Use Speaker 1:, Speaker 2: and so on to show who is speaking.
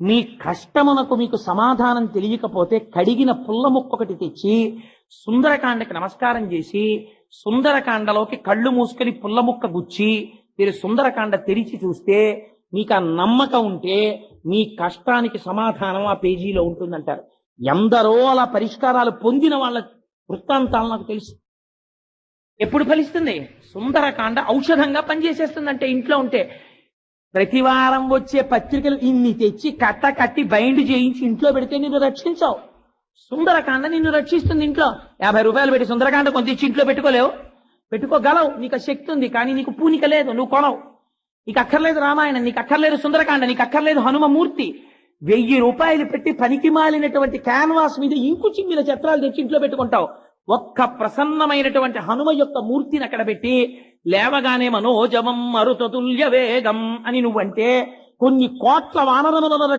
Speaker 1: మీ కష్టమునకు మీకు సమాధానం తెలియకపోతే కడిగిన పుల్ల ముక్క ఒకటి తెచ్చి సుందరకాండకి నమస్కారం చేసి సుందరకాండలోకి కళ్ళు మూసుకొని పుల్ల ముక్క గుచ్చి మీరు సుందరకాండ తెరిచి చూస్తే మీకు ఆ నమ్మకం ఉంటే మీ కష్టానికి సమాధానం ఆ పేజీలో ఉంటుందంటారు. ఎందరో అలా పరిష్కారాలు పొందిన వాళ్ళ వృత్తాంతాలు నాకు తెలుసు. ఎప్పుడు ఫలిస్తుంది? సుందరకాండ ఔషధంగా పనిచేసేస్తుందంటే ఇంట్లో ఉంటే. ప్రతి వారం వచ్చే పత్రికలు ఇన్ని తెచ్చి కట్టి బైండ్ చేయించి ఇంట్లో పెడితే నిన్ను రక్షించావు. సుందరకాండ నిన్ను రక్షిస్తుంది. ఇంట్లో 50 రూపాయలు పెట్టి సుందరకాండ కొంత ఇచ్చి ఇంట్లో పెట్టుకోలేవు, పెట్టుకోగలవు, నీకు ఆ శక్తి ఉంది, కానీ నీకు పూనిక లేదు, నువ్వు కొనవు. నీకు అక్కర్లేదు రామాయణం, నీకు అక్కర్లేదు సుందరకాండ, నీకు అక్కర్లేదు హనుమమూర్తి. 1000 రూపాయలు పెట్టి పనికి మాలినటువంటి క్యాన్వాస్ మీద ఇంకు చిమ్మిన చిత్రాలు తెచ్చి ఇంట్లో పెట్టుకుంటావు. ఒక్క ప్రసన్నమైనటువంటి హనుమ యొక్క మూర్తిని అక్కడ పెట్టి లేవగానే మనోజవం మరుతతుల్య వేగం అని నువ్వంటే కొన్ని కోట్ల వానరములను